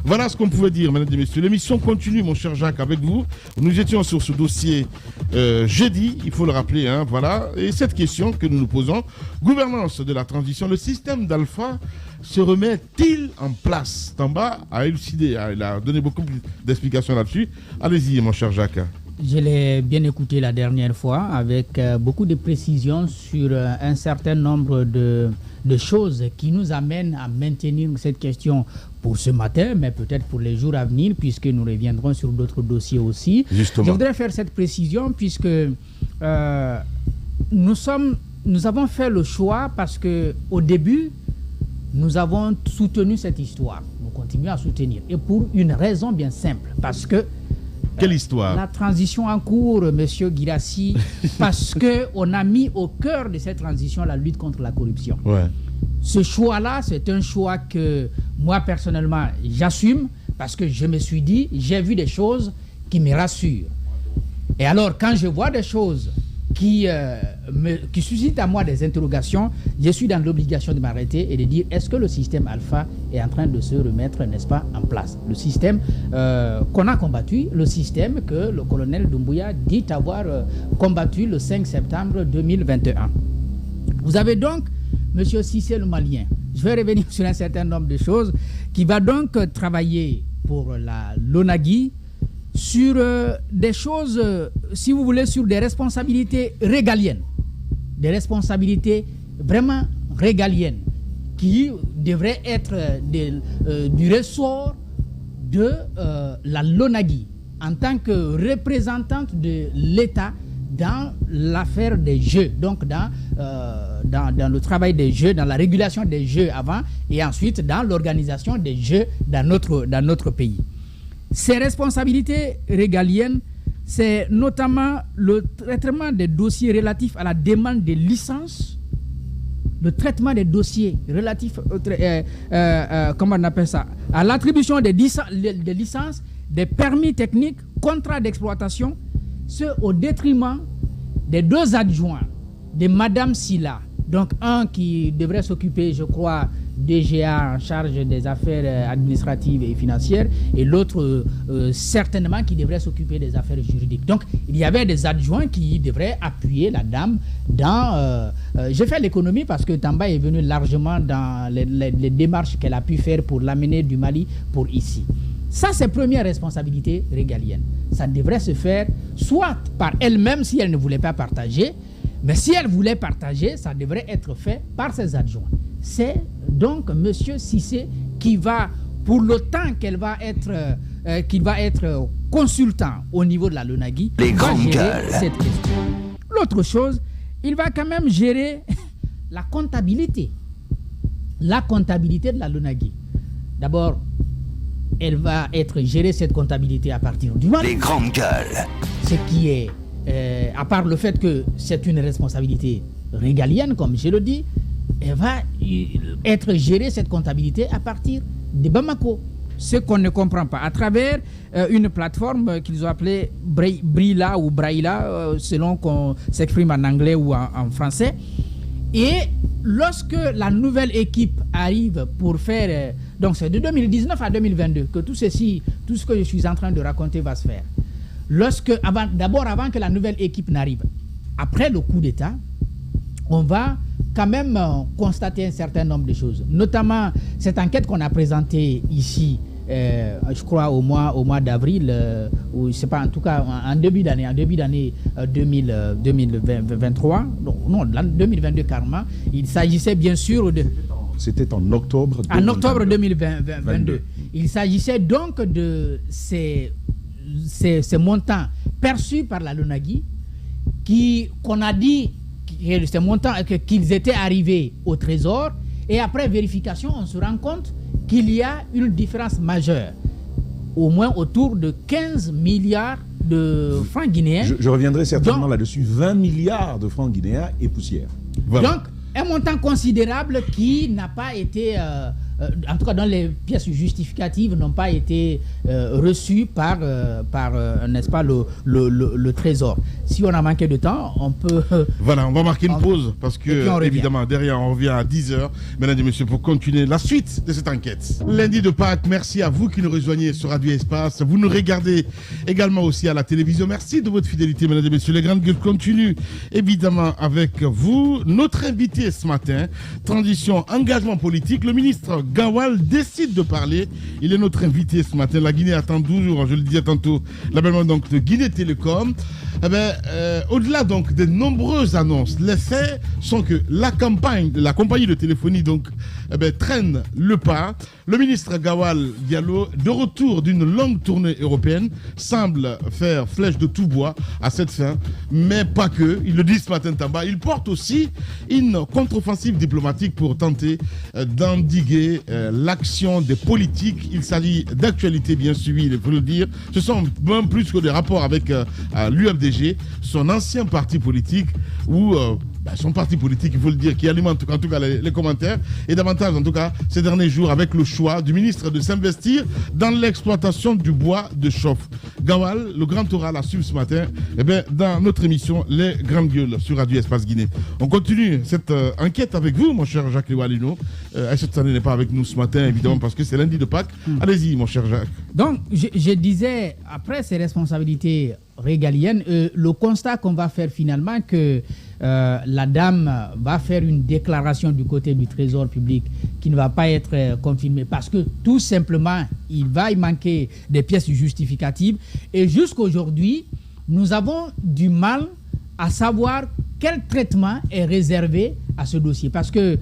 Voilà ce qu'on pouvait dire, mesdames et messieurs. L'émission continue, mon cher Jacques, avec vous. Nous étions sur ce dossier jeudi, il faut le rappeler, hein, voilà. Et cette question que nous nous posons, gouvernance de la transition, le système d'Alpha se remet-il en place? Tamba a élucidé, il a donné beaucoup d'explications là-dessus. Allez-y, mon cher Jacques. Je l'ai bien écouté la dernière fois avec beaucoup de précisions sur un certain nombre de choses qui nous amènent à maintenir cette question pour ce matin, mais peut-être pour les jours à venir, puisque nous reviendrons sur d'autres dossiers aussi. Justement. Je voudrais faire cette précision puisque nous avons fait le choix parce qu'au début, nous avons soutenu cette histoire. Nous continuons à soutenir. Et pour une raison bien simple, parce que quelle histoire? La transition en cours, monsieur Guirassy, parce qu'on a mis au cœur de cette transition la lutte contre la corruption. Ouais. Ce choix-là, c'est un choix que moi, personnellement, j'assume parce que je me suis dit, j'ai vu des choses qui me rassurent. Et alors, quand je vois des choses qui suscitent à moi des interrogations, je suis dans l'obligation de m'arrêter et de dire, est-ce que le système Alpha est en train de se remettre, n'est-ce pas, en place? Le système qu'on a combattu, le système que le colonel Doumbouya dit avoir combattu le 5 septembre 2021. Vous avez donc M. Cissé le Malien. Je vais revenir sur un certain nombre de choses qui va donc travailler pour la LONAGUI sur des choses, si vous voulez, sur des responsabilités régaliennes. Des responsabilités vraiment régaliennes qui devraient être du ressort de la LONAGUI en tant que représentante de l'État dans l'affaire des jeux, donc dans le travail des jeux, dans la régulation des jeux avant et ensuite dans l'organisation des jeux dans notre pays. Ces responsabilités régaliennes, c'est notamment le traitement des dossiers relatifs à la demande de licences, le traitement des dossiers relatifs comment on appelle ça, à l'attribution des licences, des permis techniques, contrats d'exploitation, ce au détriment des deux adjoints de Madame Silla. Donc un qui devrait s'occuper, je crois, DGA en charge des affaires administratives et financières et l'autre certainement qui devrait s'occuper des affaires juridiques. Donc il y avait des adjoints qui devraient appuyer la dame dans... j'ai fait l'économie parce que Tamba est venu largement dans les démarches qu'elle a pu faire pour l'amener du Mali pour ici. Ça, c'est première responsabilité régalienne. Ça devrait se faire soit par elle-même si elle ne voulait pas partager, mais si elle voulait partager, ça devrait être fait par ses adjoints. C'est donc M. Cissé qui va, pour le temps qu'il va être consultant au niveau de la LONAGUI, va gérer cette question. L'autre chose, il va quand même gérer la comptabilité. La comptabilité de la LONAGUI. D'abord, elle va être gérée cette comptabilité à partir du Mali. Les grandes gueules. Ce qui est, à part le fait que c'est une responsabilité régalienne, comme je le dis, elle va être gérée cette comptabilité à partir de Bamako. Ce qu'on ne comprend pas, à travers une plateforme qu'ils ont appelée Brila ou Braila, selon qu'on s'exprime en anglais ou en français. Et lorsque la nouvelle équipe arrive pour faire... donc c'est de 2019 à 2022 que tout ce que je suis en train de raconter va se faire. D'abord avant que la nouvelle équipe n'arrive, après le coup d'État, on va quand même constater un certain nombre de choses. Notamment cette enquête qu'on a présentée ici, je crois au mois d'avril, ou je sais pas, en tout cas en début d'année 2023, non, 2022 carrément, il s'agissait bien sûr de... C'était en octobre 2022. En octobre 2022. Il s'agissait donc de ces montants perçus par la LONAGUI qu'on a dit ces montants qu'ils étaient arrivés au Trésor et après vérification, on se rend compte qu'il y a une différence majeure, au moins autour de 15 milliards de francs guinéens. Je reviendrai certainement là-dessus. 20 milliards de francs guinéens et poussière. Voilà. Donc, un montant considérable qui n'a pas été en tout cas dont les pièces justificatives n'ont pas été reçues par n'est-ce pas, le Trésor. Si on a manqué de temps, on peut... Voilà, on va marquer une pause parce que, évidemment, derrière, on revient à 10h, mesdames et messieurs, pour continuer la suite de cette enquête. Lundi de Pâques, merci à vous qui nous rejoignez sur Radio Espace. Vous nous regardez également aussi à la télévision. Merci de votre fidélité, mesdames et messieurs. Les grandes gueules continuent, évidemment, avec vous. Notre invité ce matin, transition, engagement politique, le ministre Gawal décide de parler. Il est notre invité ce matin. La Guinée attend toujours, je le disais tantôt, l'avènement donc de Guinée Télécom. Au-delà donc des nombreuses annonces, les faits sont que la compagnie de téléphonie donc traîne le pas. Le ministre Gawal Diallo, de retour d'une longue tournée européenne, semble faire flèche de tout bois à cette fin, mais pas que. Il le dit ce matin Tamba. Il porte aussi une contre-offensive diplomatique pour tenter d'endiguer l'action des politiques. Il s'agit d'actualité bien suivie, il faut le dire. Ce sont même plus que des rapports avec l'UFDG, son ancien parti politique, ou son parti politique, il faut le dire, qui alimente en tout cas les commentaires, et davantage en tout cas ces derniers jours avec le choix du ministre de s'investir dans l'exploitation du bois de chauffe. Gawal, le grand oral à suivre ce matin, dans notre émission Les Grandes Gueules sur Radio Espace Guinée. On continue cette enquête avec vous, mon cher Jacques Léwalino. Cette année n'est pas avec nous ce matin, évidemment, parce que c'est lundi de Pâques. Allez-y, mon cher Jacques. Donc, je disais, après ces responsabilités régaliennes, le constat qu'on va faire finalement que la dame va faire une déclaration du côté du Trésor public qui ne va pas être confirmée parce que tout simplement il va y manquer des pièces justificatives, et jusqu'aujourd'hui nous avons du mal à savoir quel traitement est réservé à ce dossier, parce que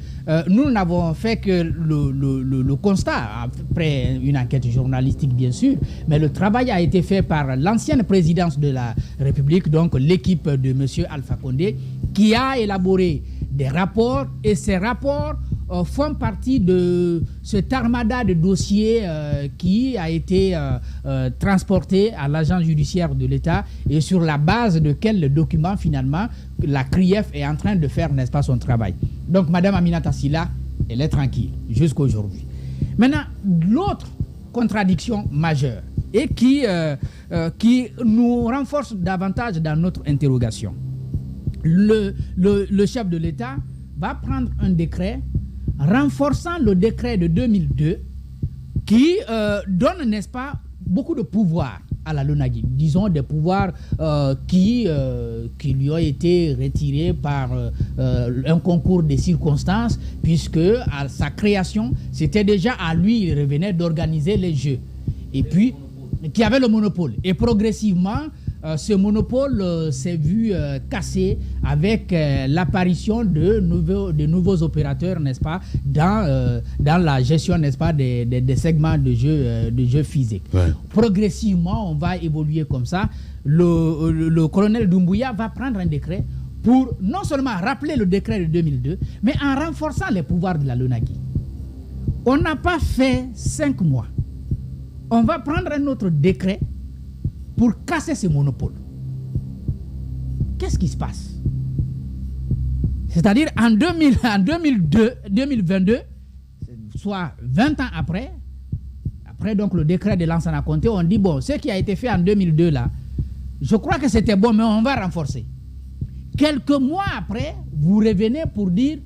nous n'avons fait que le constat après une enquête journalistique bien sûr, mais le travail a été fait par l'ancienne présidence de la République, donc l'équipe de M. Alpha Condé, qui a élaboré des rapports, et ces rapports font partie de cet armada de dossiers qui a été transporté à l'agence judiciaire de l'État, et sur la base de quel document finalement la CRIEF est en train de faire, n'est-ce pas, son travail. Donc Mme Aminata Sylla, elle est tranquille jusqu'à aujourd'hui. Maintenant, l'autre contradiction majeure et qui nous renforce davantage dans notre interrogation. Le chef de l'État va prendre un décret renforçant le décret de 2002 qui donne, n'est-ce pas, beaucoup de pouvoirs à la LONAGUI, disons des pouvoirs qui lui ont été retirés par un concours de circonstances, puisque à sa création, c'était déjà à lui, il revenait d'organiser les jeux, et puis qui avait le monopole. Et progressivement, ce monopole s'est vu cassé avec l'apparition de nouveaux opérateurs, n'est-ce pas, dans la gestion, n'est-ce pas, des segments de jeux physiques. Ouais. Progressivement, on va évoluer comme ça. Le colonel Doumbouya va prendre un décret pour non seulement rappeler le décret de 2002, mais en renforçant les pouvoirs de la LONAGUI. On n'a pas fait 5 mois. On va prendre un autre décret pour casser ce monopole. Qu'est-ce qui se passe? C'est-à-dire en 2022, soit 20 ans après donc le décret de Lansana Conté, on dit bon, ce qui a été fait en 2002 là, je crois que c'était bon, mais on va renforcer. Quelques mois après, vous revenez pour dire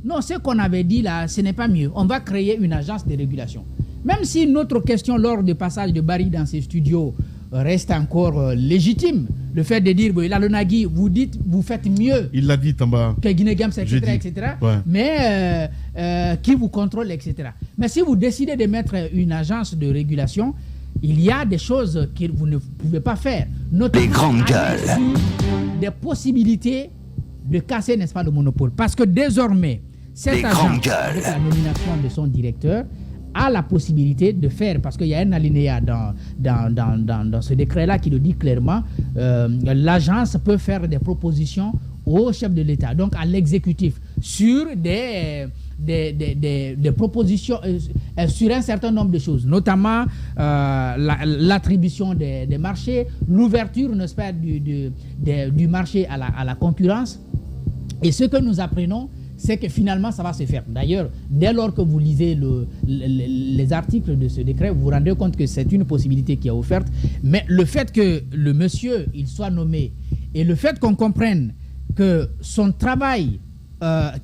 non, ce qu'on avait dit là, ce n'est pas mieux. On va créer une agence de régulation. Même si notre question lors du passage de Barry dans ces studios reste encore légitime, le fait de dire la LONAGUI, vous dites, vous faites mieux. Il l'a dit en bas. Que Guinée Games, etc. Ouais. Mais qui vous contrôle, etc. Mais si vous décidez de mettre une agence de régulation, il y a des choses que vous ne pouvez pas faire. Notamment des grandes gueules. Des possibilités de casser, n'est-ce pas, le monopole. Parce que désormais, cette agence, avec la nomination de son directeur, a la possibilité de faire, parce qu'il y a un alinéa dans ce décret-là qui le dit clairement, l'agence peut faire des propositions au chef de l'État, donc à l'exécutif, sur des propositions, sur un certain nombre de choses, notamment l'attribution des marchés, l'ouverture, n'est-ce pas, du marché à la concurrence. Et ce que nous apprenons, c'est que finalement, ça va se faire. D'ailleurs, dès lors que vous lisez les articles de ce décret, vous vous rendez compte que c'est une possibilité qui est offerte. Mais le fait que le monsieur, il soit nommé, et le fait qu'on comprenne que son travail,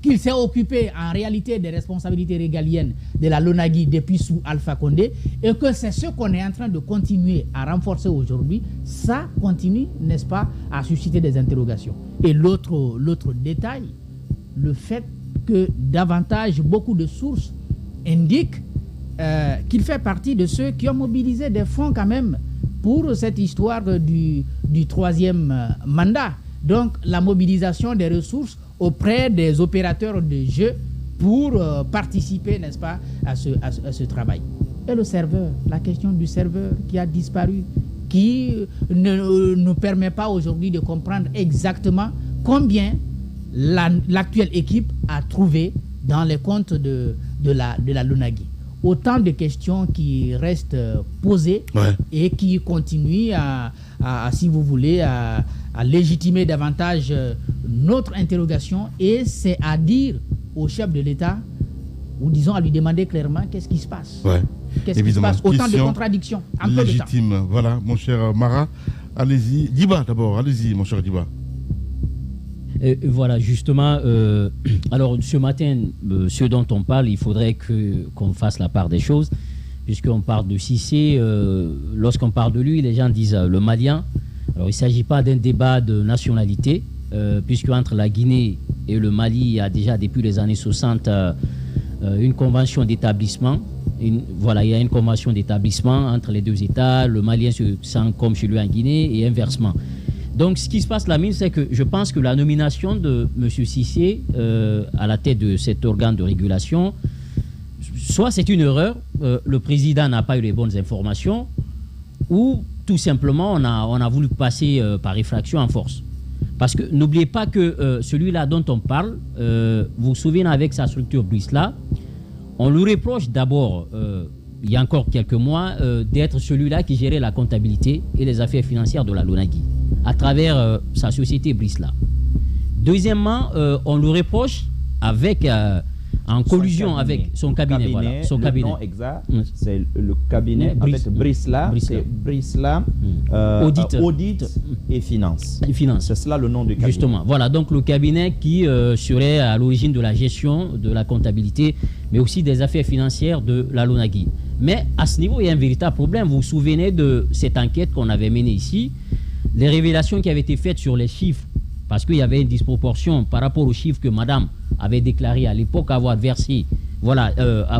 qu'il s'est occupé en réalité des responsabilités régaliennes de la LONAGUI depuis sous Alpha Condé, et que c'est ce qu'on est en train de continuer à renforcer aujourd'hui, ça continue, n'est-ce pas, à susciter des interrogations. Et l'autre détail, le fait que beaucoup de sources indiquent qu'il fait partie de ceux qui ont mobilisé des fonds quand même pour cette histoire du troisième mandat. Donc la mobilisation des ressources auprès des opérateurs de jeu pour participer, n'est-ce pas, à ce travail. Et le serveur, la question du serveur qui a disparu, qui ne nous permet pas aujourd'hui de comprendre exactement combien l'actuelle équipe a trouvé dans les comptes de la LONAGUI. Autant de questions qui restent posées et qui continuent à, si vous voulez, à légitimer davantage notre interrogation, et c'est à dire au chef de l'État, ou disons à lui demander clairement qu'est-ce qui se passe. Qu'est-ce qui se passe? Autant de contradictions en peu de temps. Voilà, mon cher Mara, allez-y. Diba d'abord, allez-y, mon cher Diba. Voilà, justement, alors ce matin, ce dont on parle, il faudrait qu'on fasse la part des choses, puisqu'on parle de Cissé. Lorsqu'on parle de lui, les gens disent le Malien. Alors il ne s'agit pas d'un débat de nationalité, puisque entre la Guinée et le Mali, il y a déjà depuis les années 60 une convention d'établissement. Voilà, il y a une convention d'établissement entre les deux États. Le Malien se sent comme chez lui en Guinée et inversement. Donc, ce qui se passe, Lamine, c'est que je pense que la nomination de M. Cissé à la tête de cet organe de régulation, soit c'est une erreur, le président n'a pas eu les bonnes informations, ou tout simplement on a voulu passer par effraction en force. Parce que n'oubliez pas que celui-là dont on parle, vous vous souvenez avec sa structure Brisla, on lui reproche d'abord, il y a encore quelques mois, d'être celui-là qui gérait la comptabilité et les affaires financières de la LONAGUI à travers sa société Brisla. Deuxièmement, on lui reproche en collusion avec son cabinet. Voilà, son cabinet. Le nom exact, c'est le cabinet avec Brisla. C'est Brisla Audit et Finance. C'est cela le nom du cabinet. Justement, voilà, donc le cabinet qui serait à l'origine de la gestion, de la comptabilité, mais aussi des affaires financières de la LONAGUI. Mais à ce niveau, il y a un véritable problème. Vous vous souvenez de cette enquête qu'on avait menée ici, les révélations qui avaient été faites sur les chiffres, parce qu'il y avait une disproportion par rapport aux chiffres que madame avait déclaré à l'époque avoir versé, voilà,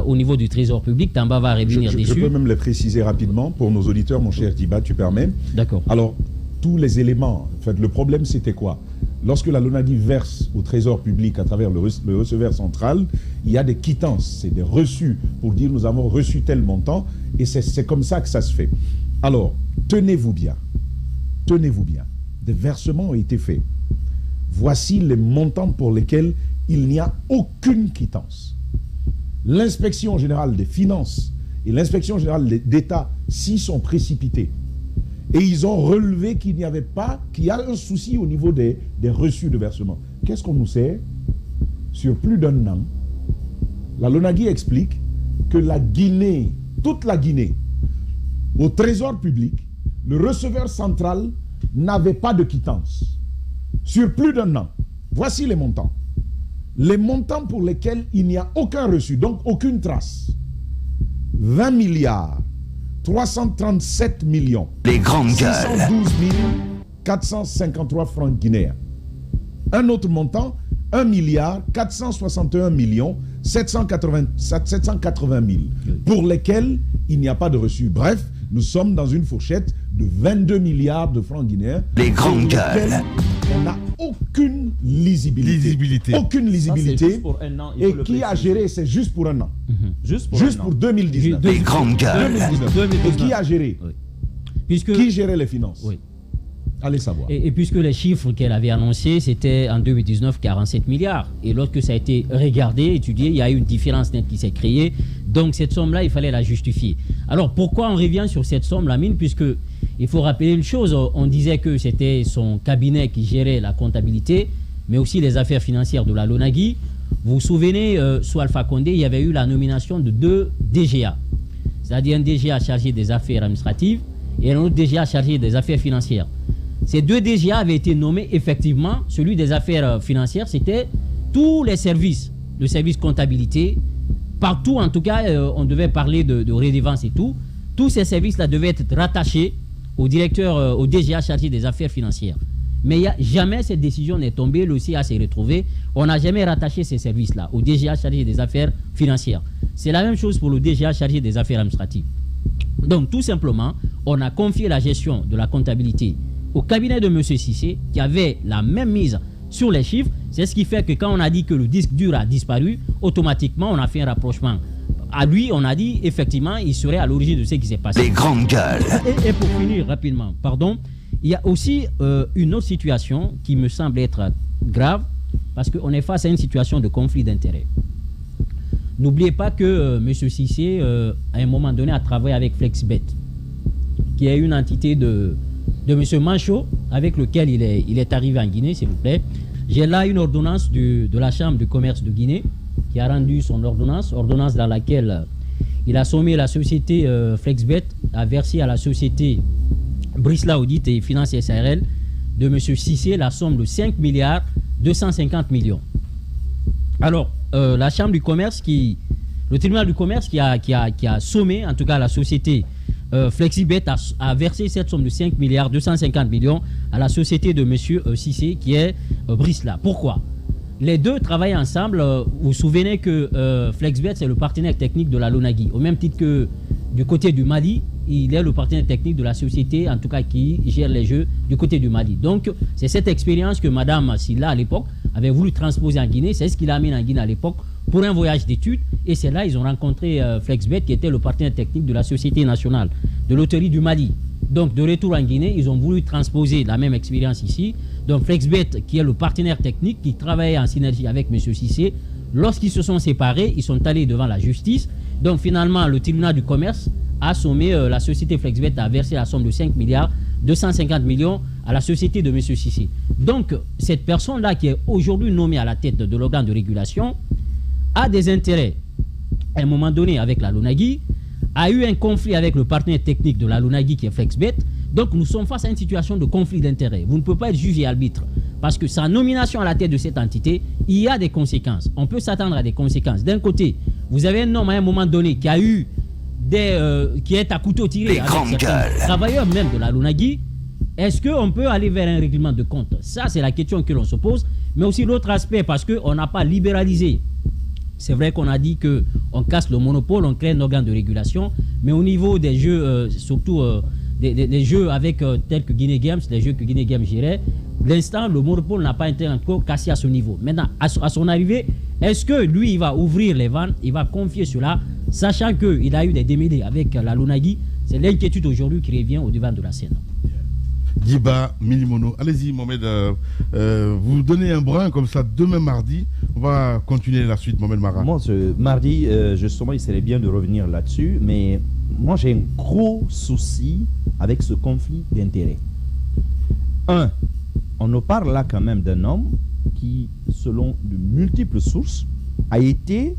au niveau du trésor public. Tamba va revenir dessus. Je peux même les préciser rapidement pour nos auditeurs, mon cher Diba, tu permets. D'accord. Alors, tous les éléments, en fait, le problème c'était quoi? Lorsque la LONAGUI verse au trésor public à travers le receveur central, il y a des quittances, c'est des reçus pour dire nous avons reçu tel montant, et c'est comme ça que ça se fait. Alors, tenez-vous bien, des versements ont été faits. Voici les montants pour lesquels il n'y a aucune quittance. L'inspection générale des finances et l'inspection générale d'État s'y sont précipités. Et ils ont relevé qu'il y a un souci au niveau des reçus de versement. Qu'est-ce qu'on nous sait? Sur plus d'un an, la LONAGUI explique que la Guinée, toute la Guinée, au trésor public, le receveur central n'avait pas de quittance. Sur plus d'un an. Voici les montants. Les montants pour lesquels il n'y a aucun reçu, donc aucune trace. 20 milliards, 337 millions. Les grandes gueules. 612 453 francs guinéens. Un autre montant, 1 milliard, 461 millions, 780 000, pour lesquels il n'y a pas de reçu. Bref, nous sommes dans une fourchette de 22 milliards de francs guinéens. Les grandes gueules. On n'a aucune lisibilité. Aucune lisibilité. Ça, pour un an, et qui a géré? C'est juste pour un an. Juste pour 2019. Les grandes gueules. 2019. Et qui a géré? Qui gérait les finances? Oui. Allez savoir. Et puisque les chiffres qu'elle avait annoncés, c'était en 2019 47 milliards. Et lorsque ça a été regardé, étudié, il y a eu une différence nette qui s'est créée. Donc cette somme-là, il fallait la justifier. Alors pourquoi on revient sur cette somme, Lamine? Puisque il faut rappeler une chose, on disait que c'était son cabinet qui gérait la comptabilité, mais aussi les affaires financières de la LONAGUI. Vous vous souvenez, sous Alpha Condé, il y avait eu la nomination de 2 DGA, c'est-à-dire un DGA chargé des affaires administratives et un autre DGA chargé des affaires financières. Ces 2 DGA avaient été nommés effectivement. Celui des affaires financières, c'était tous les services, le service comptabilité, partout en tout cas, on devait parler de redevance et tout. Tous ces services-là devaient être rattachés au directeur, au DGA chargé des affaires financières. Mais jamais cette décision n'est tombée, le CA s'est retrouvé. On n'a jamais rattaché ces services-là au DGA chargé des affaires financières. C'est la même chose pour le DGA chargé des affaires administratives. Donc tout simplement, on a confié la gestion de la comptabilité au cabinet de M. Cissé, qui avait la même mise sur les chiffres. C'est ce qui fait que quand on a dit que le disque dur a disparu, automatiquement on a fait un rapprochement. À lui, on a dit effectivement, il serait à l'origine de ce qui s'est passé. Les grandes gueules. Et pour finir rapidement, pardon, il y a aussi une autre situation qui me semble être grave, parce qu'on est face à une situation de conflit d'intérêts. N'oubliez pas que M. Cissé, à un moment donné, a travaillé avec FlexBet, qui est une entité de M. Manchot, avec lequel il est arrivé en Guinée, s'il vous plaît. J'ai là une ordonnance de la Chambre de commerce de Guinée, qui a rendu son ordonnance dans laquelle il a sommé la société FlexBet à verser à la société Brisla Audit et Finance SARL de M. Cissé la somme de 5 milliards 250 millions. Alors, la Chambre du commerce, le tribunal du commerce qui a sommé, en tout cas la société FlexBet a versé cette somme de 5 milliards 250 millions à la société de M. Cissé qui est Brisla. Pourquoi? Les deux travaillent ensemble. Vous vous souvenez que FlexBet, c'est le partenaire technique de la LONAGUI. Au même titre que du côté du Mali, il est le partenaire technique de la société, en tout cas qui gère les jeux du côté du Mali. Donc, c'est cette expérience que Mme Silla, à l'époque, avait voulu transposer en Guinée. C'est ce qu'il a amené en Guinée à l'époque pour un voyage d'études. Et c'est là qu'ils ont rencontré FlexBet, qui était le partenaire technique de la Société nationale de loterie du Mali. Donc, de retour en Guinée, ils ont voulu transposer la même expérience ici. Donc, FlexBet, qui est le partenaire technique, qui travaillait en synergie avec M. Cissé, lorsqu'ils se sont séparés, ils sont allés devant la justice. Donc, finalement, le tribunal du commerce a sommé la société FlexBet à verser la somme de 5 milliards 250 millions à la société de M. Cissé. Donc, cette personne-là qui est aujourd'hui nommée à la tête de l'organe de régulation a des intérêts, à un moment donné, avec la LONAGUI, a eu un conflit avec le partenaire technique de la LONAGUI qui est FlexBet. Donc, nous sommes face à une situation de conflit d'intérêts. Vous ne pouvez pas être juge et arbitre parce que sa nomination à la tête de cette entité, il y a des conséquences. On peut s'attendre à des conséquences. D'un côté, vous avez un homme à un moment donné qui a eu qui est à couteau tiré avec certains travailleurs même de la LONAGUI. Est-ce qu'on peut aller vers un règlement de compte? Ça, c'est la question que l'on se pose. Mais aussi l'autre aspect, parce qu'on n'a pas libéralisé. C'est vrai qu'on a dit qu'on casse le monopole, on crée un organe de régulation. Mais au niveau des jeux, surtout des jeux avec tels que Guinée Games, les jeux que Guinée Games gérait, l'instant, le monopole n'a pas été encore cassé à ce niveau. Maintenant, à son arrivée, est-ce que lui, il va ouvrir les vannes, il va confier cela, sachant qu'il a eu des démêlés avec la LONAGUI? C'est l'inquiétude aujourd'hui qui revient au devant de la scène. Diba Milimono, allez-y Mohamed, vous donnez un brin comme ça demain mardi, on va continuer la suite Mohamed Mara. Moi mardi, justement il serait bien de revenir là-dessus, mais moi j'ai un gros souci avec ce conflit d'intérêts. On nous parle là quand même d'un homme qui, selon de multiples sources, a été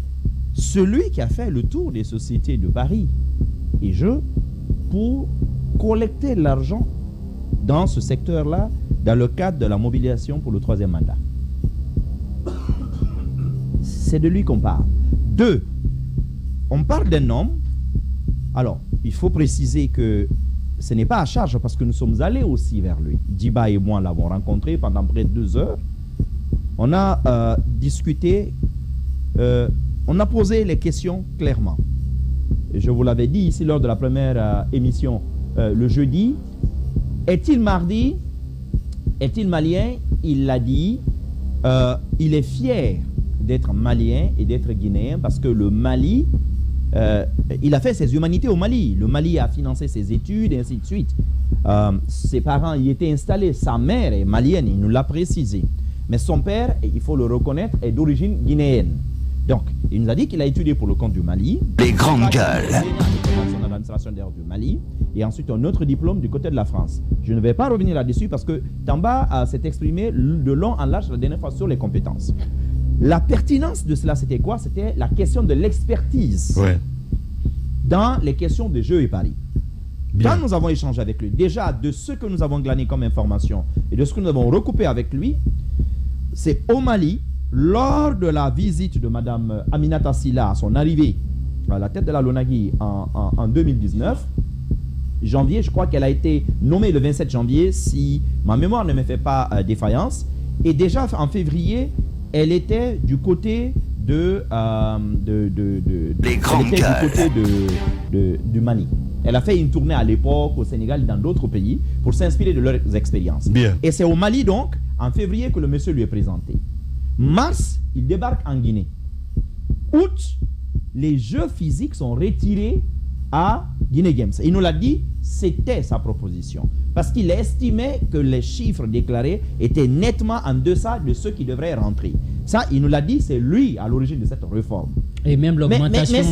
celui qui a fait le tour des sociétés de Paris et pour collecter l'argent dans ce secteur-là, dans le cadre de la mobilisation pour le 3e mandat. C'est de lui qu'on parle. 2, on parle d'un homme. Alors, il faut préciser que ce n'est pas à charge parce que nous sommes allés aussi vers lui. Diba et moi l'avons rencontré pendant près de 2 heures. On a discuté, on a posé les questions clairement. Et je vous l'avais dit ici lors de la première émission le jeudi. Est-il mardi? Est-il malien? Il l'a dit. Il est fier d'être malien et d'être guinéen parce que le Mali, il a fait ses humanités au Mali. Le Mali a financé ses études et ainsi de suite. Ses parents y étaient installés. Sa mère est malienne, il nous l'a précisé. Mais son père, il faut le reconnaître, est d'origine guinéenne. Donc, il nous a dit qu'il a étudié pour le compte du Mali. Les grandes gueules. L'administration d'air du Mali. Et ensuite, un autre diplôme du côté de la France. Je ne vais pas revenir là-dessus parce que Tamba s'est exprimé de long en large la dernière fois sur les compétences. La pertinence de cela, c'était quoi? C'était la question de l'expertise dans les questions de jeux et paris. Bien. Quand nous avons échangé avec lui, déjà de ce que nous avons glané comme information et de ce que nous avons recoupé avec lui, c'est au Mali, lors de la visite de Mme Aminata Sylla à son arrivée à la tête de la LONAGUI en 2019, janvier, je crois qu'elle a été nommée le 27 janvier, si ma mémoire ne me fait pas défaillance. Et déjà en février, elle était du côté du Mali. Elle a fait une tournée à l'époque au Sénégal et dans d'autres pays pour s'inspirer de leurs expériences. Bien. Et c'est au Mali donc, en février, que le monsieur lui est présenté. Mars, il débarque en Guinée. Août, les jeux physiques sont retirés à Guinée Games. Il nous l'a dit, c'était sa proposition. Parce qu'il estimait que les chiffres déclarés étaient nettement en deçà de ceux qui devraient rentrer. Ça, il nous l'a dit, c'est lui à l'origine de cette réforme. Et même l'augmentation...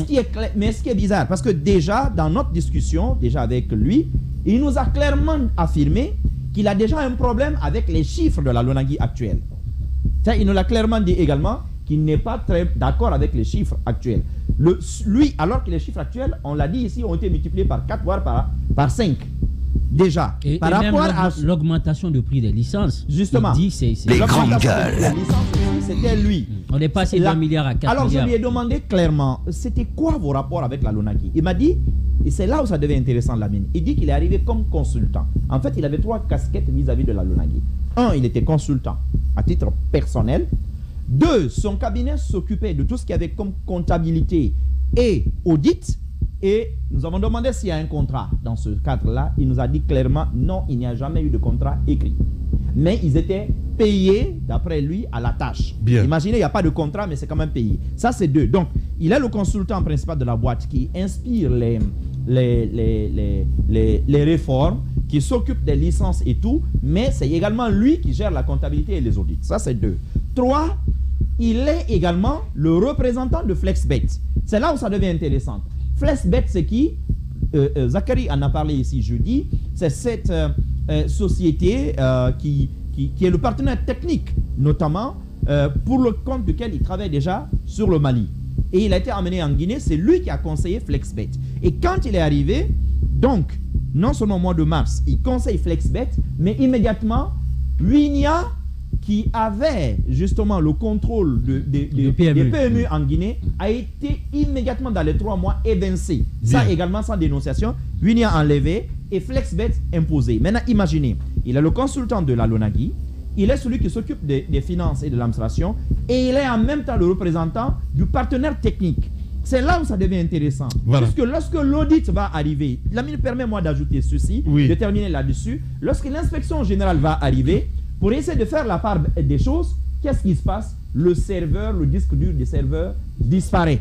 Mais ce qui est bizarre, parce que déjà, dans notre discussion, déjà avec lui, il nous a clairement affirmé qu'il a déjà un problème avec les chiffres de la LONAGUI actuelle. Ça, il nous l'a clairement dit également qu'il n'est pas très d'accord avec les chiffres actuels. Lui, alors que les chiffres actuels, on l'a dit ici, ont été multipliés par 4, voire par 5. Déjà. Et par rapport à l'augmentation du prix des licences. Justement. Il dit c'est les grandes gueules. La licence aussi, c'était lui. On est passé d'1 milliard à 4 alors milliards. Je lui ai demandé clairement, c'était quoi vos rapports avec la LONAGUI? Il m'a dit, et c'est là où ça devient intéressant, Lamine. Il dit qu'il est arrivé comme consultant. En fait, il avait 3 casquettes vis-à-vis de la LONAGUI. 1, il était consultant à titre personnel. 2, son cabinet s'occupait de tout ce qu'il y avait comme comptabilité et audit. Et nous avons demandé s'il y a un contrat dans ce cadre-là. Il nous a dit clairement non, il n'y a jamais eu de contrat écrit. Mais ils étaient payés, d'après lui, à la tâche. Bien. Imaginez, il n'y a pas de contrat, mais c'est quand même payé. Ça, c'est 2. Donc, il est le consultant principal de la boîte qui inspire les réformes, qui s'occupe des licences et tout, mais c'est également lui qui gère la comptabilité et les audits. Ça, c'est 2. 3, il est également le représentant de FlexBet. C'est là où ça devient intéressant. FlexBet, c'est qui? Zachary en a parlé ici jeudi. C'est cette société qui est le partenaire technique, notamment pour le compte duquel il travaille déjà sur le Mali. Et il a été amené en Guinée, c'est lui qui a conseillé FlexBet. Et quand il est arrivé, donc, non seulement au mois de mars, il conseille FlexBet, mais immédiatement, Winia, qui avait justement le contrôle des PMU en Guinée, a été immédiatement dans les 3 mois évincé. Ça également sans dénonciation. Winia enlevé et FlexBet imposé. Maintenant, imaginez, il est le consultant de la LONAGUI, il est celui qui s'occupe des finances et de l'administration, et il est en même temps le représentant du partenaire technique. C'est là où ça devient intéressant. Voilà. Puisque lorsque l'audit va arriver, Lamine, permet-moi d'ajouter ceci, de terminer là-dessus. Lorsque l'inspection générale va arriver, pour essayer de faire la part des choses, qu'est-ce qui se passe? Le serveur, le disque dur du serveur disparaît.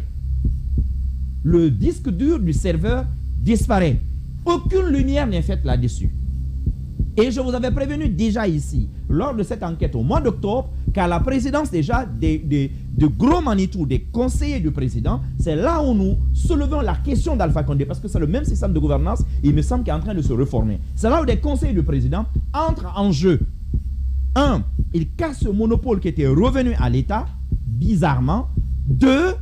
Le disque dur du serveur disparaît. Aucune lumière n'est faite là-dessus. Et je vous avais prévenu déjà ici, lors de cette enquête au mois d'octobre, qu'à la présidence déjà de gros Manitou, des conseillers du président, c'est là où nous soulevons la question d'Alpha Condé, parce que c'est le même système de gouvernance, il me semble qu'il est en train de se reformer. C'est là où des conseillers du président entrent en jeu. 1, il casse ce monopole qui était revenu à l'État, bizarrement. 2,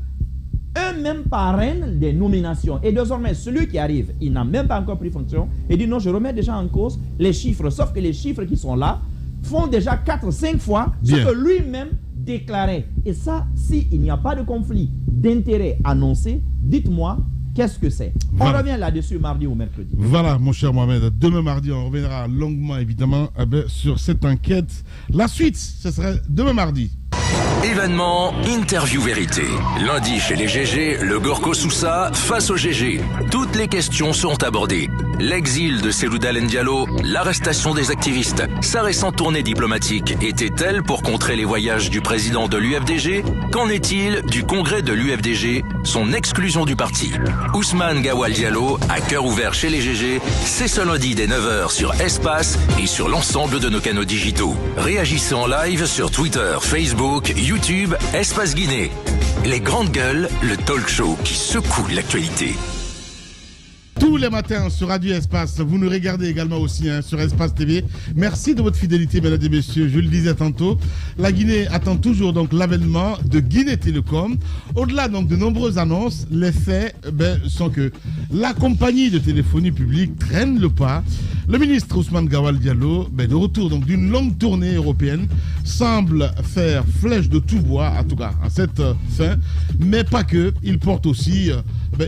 eux-mêmes parrainent des nominations. Et désormais, celui qui arrive, il n'a même pas encore pris fonction, et dit non, je remets déjà en cause les chiffres. Sauf que les chiffres qui sont là font déjà 4-5 fois ce que lui-même déclarait. Et ça, s'il n'y a pas de conflit d'intérêt annoncé, dites-moi, qu'est-ce que c'est? On revient là-dessus mardi ou mercredi. Voilà, mon cher Mohamed. Demain mardi, on reviendra longuement, évidemment, sur cette enquête. La suite, ce serait demain mardi. Événement, interview vérité. Lundi chez les GG, le Gorko Sousa face au GG. Toutes les questions seront abordées. L'exil de Cellou Dalein Diallo, l'arrestation des activistes, sa récente tournée diplomatique était-elle pour contrer les voyages du président de l'UFDG? Qu'en est-il du congrès de l'UFDG, son exclusion du parti? Ousmane Gawal Diallo, à cœur ouvert chez les GG, c'est ce lundi dès 9h sur Espace et sur l'ensemble de nos canaux digitaux. Réagissez en live sur Twitter, Facebook, YouTube, Espace Guinée. Les grandes gueules, le talk show qui secoue l'actualité. Tout tous les matins sur Radio Espace. Vous nous regardez également aussi sur Espace TV. Merci de votre fidélité, mesdames et messieurs. Je le disais tantôt, la Guinée attend toujours donc l'avènement de Guinée Télécom. Au-delà donc de nombreuses annonces, les faits sont que la compagnie de téléphonie publique traîne le pas. Le ministre Ousmane Gawal Diallo, de retour donc d'une longue tournée européenne, semble faire flèche de tout bois, en tout cas à cette fin, mais pas que. Il porte aussi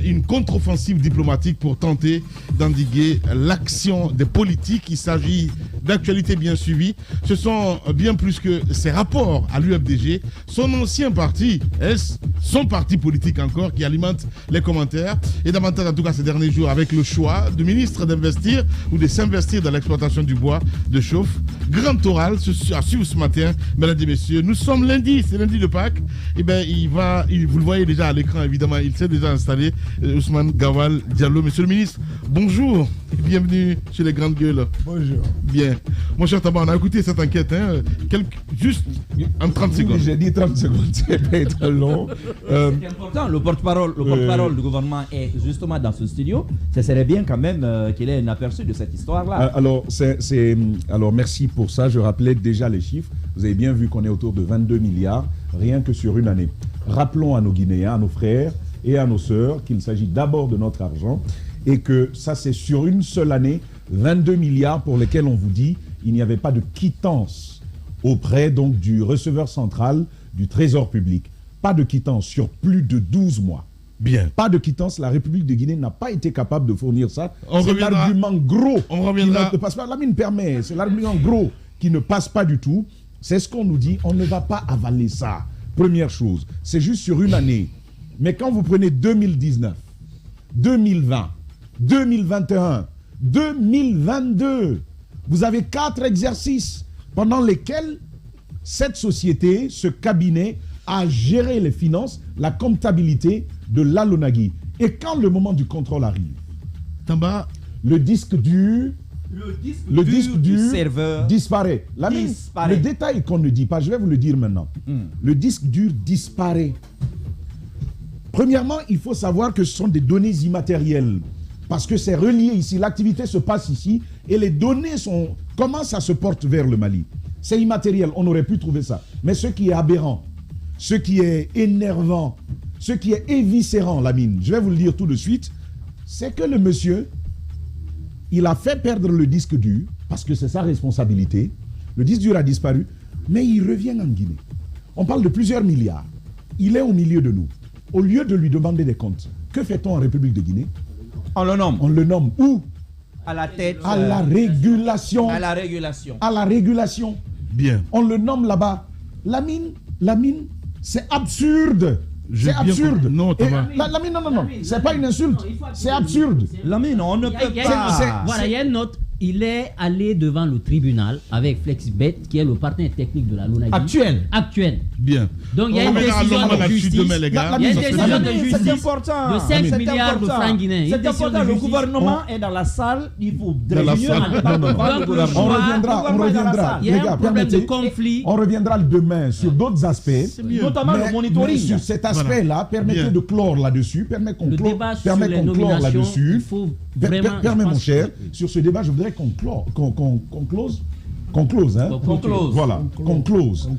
une contre-offensive diplomatique pour tenter d'endiguer l'action des politiques. Il s'agit d'actualités bien suivies. Ce sont bien plus que ses rapports à l'UFDG, son ancien parti, son parti politique encore, qui alimente les commentaires, et davantage en tout cas ces derniers jours avec le choix du ministre d'investir ou de s'investir dans l'exploitation du bois de chauffe. Grand oral à suivre ce matin, mesdames et messieurs. Nous sommes lundi, c'est lundi de Pâques. Et vous le voyez déjà à l'écran, évidemment, il s'est déjà installé, Ousmane Gawal Diallo. Monsieur le ministre, bonjour, bienvenue chez les Grandes Gueules. Bonjour. Bien. Mon cher Taban, on a écouté cette enquête, juste en 30 secondes. J'ai dit 30 secondes, c'est pas être long. C'est important, le porte-parole du gouvernement est justement dans ce studio. Ce serait bien quand même qu'il ait un aperçu de cette histoire-là. Alors, merci pour ça. Je rappelais déjà les chiffres. Vous avez bien vu qu'on est autour de 22 milliards, rien que sur une année. Rappelons à nos Guinéens, à nos frères et à nos sœurs qu'il s'agit d'abord de notre argent et que ça, c'est sur une seule année, 22 milliards pour lesquels on vous dit il n'y avait pas de quittance auprès donc du receveur central du Trésor public. Pas de quittance sur plus de 12 mois. Bien. Pas de quittance, la République de Guinée n'a pas été capable de fournir ça. C'est reviendra. L'argument gros On reviendra. qui ne passe pas. La mine permet, c'est l'argument gros qui ne passe pas du tout. C'est ce qu'on nous dit, on ne va pas avaler ça. Première chose, c'est juste sur une année. Mais quand vous prenez 2019, 2020, 2021, 2022, vous avez 4 exercices pendant lesquels cette société, ce cabinet, a géré les finances, la comptabilité de l'Alonagui. Et quand le moment du contrôle arrive, Tamba, le disque dur du serveur disparaît. Le détail qu'on ne dit pas, je vais vous le dire maintenant. Le disque dur disparaît. Premièrement, il faut savoir que ce sont des données immatérielles. Parce que c'est relié ici, l'activité se passe ici, et les données sont... Comment ça se porte vers le Mali? C'est immatériel, on aurait pu trouver ça. Mais ce qui est aberrant, ce qui est énervant, ce qui est éviscérant, Lamine, je vais vous le dire tout de suite, c'est que le monsieur, il a fait perdre le disque dur, parce que c'est sa responsabilité. Le disque dur a disparu, mais il revient en Guinée. On parle de plusieurs milliards. Il est au milieu de nous. Au lieu de lui demander des comptes, que fait-on en République de Guinée? On le nomme. On le nomme où? À la tête. À la régulation. À la régulation. À la régulation. bien. On le nomme là-bas. La mine, c'est absurde. C'est absurde. Non, Thomas. La mine, non. C'est pas une insulte. C'est absurde. La mine, on ne peut pas. Voilà, il y a une note. Il est allé devant le tribunal avec FlexBet, qui est le partenaire technique de la Lonagui. Actuel. Bien. Donc il y a une décision de justice. Demain, les gars. Il y a une décision de C'est justice important. de 5 milliards de francs guinéens. C'est important. Le gouvernement est dans la salle. Il faut réunir On reviendra. Il y Les a gars, un problème de permettez. conflit. On reviendra demain sur d'autres aspects. Notamment le monitoring. Mais sur cet aspect-là, permettez Bien. de clore là-dessus. Permet qu'on Le clore débat sur les clore nominations, là-dessus. il faut vraiment... Permets, je mon pense cher, que- sur ce débat, je voudrais qu'on close. Qu'on close, hein? Qu'on close. Voilà, qu'on close.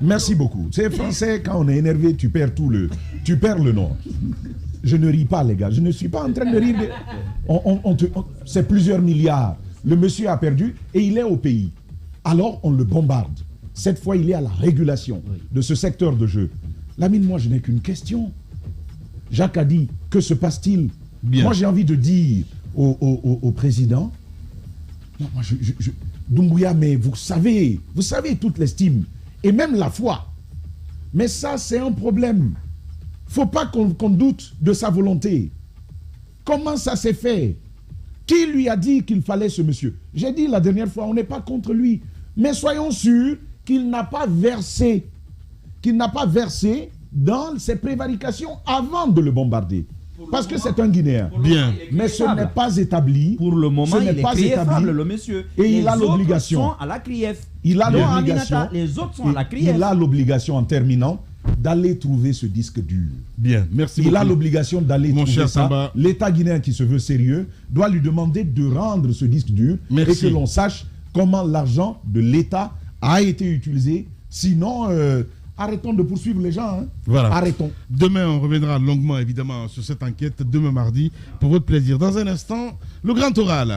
Merci beaucoup. C'est français, quand on est énervé, tu perds le nom. Je ne ris pas, les gars. Je ne suis pas en train de rire. C'est plusieurs milliards. Le monsieur a perdu et il est au pays. Alors, on le bombarde. Cette fois, il est à la régulation de ce secteur de jeu. Lamine, moi, je n'ai qu'une question. Jacques a dit, que se passe-t-il? Bien. Moi, j'ai envie de dire au président, non, moi, Doumbouya, mais vous savez toute l'estime et même la foi. Mais ça, c'est un problème. Faut pas qu'on doute de sa volonté. Comment ça s'est fait? Qui lui a dit qu'il fallait ce monsieur? J'ai dit la dernière fois, on n'est pas contre lui. Mais soyons sûrs qu'il n'a pas versé dans ses prévarications avant de le bombarder. Parce que c'est un Guinéen. Bien. Mais ce n'est pas établi. Pour le moment, ce n'est il est pas crieffable, établi. le monsieur. Et il Les a autres l'obligation. sont à la CRIEF. Il a Non, l'obligation. Aminata, les autres sont à la CRIEF. Il a l'obligation, en terminant, d'aller trouver ce disque dur. Bien, merci Il beaucoup. a l'obligation d'aller Mon trouver cher ça. Samba. L'État guinéen qui se veut sérieux doit lui demander de rendre ce disque dur Merci. et que l'on sache comment l'argent de l'État a été utilisé. Sinon, arrêtons de poursuivre les gens. Hein. Voilà. Arrêtons. Demain, on reviendra longuement, évidemment, sur cette enquête, demain mardi, pour votre plaisir. Dans un instant, le grand oral.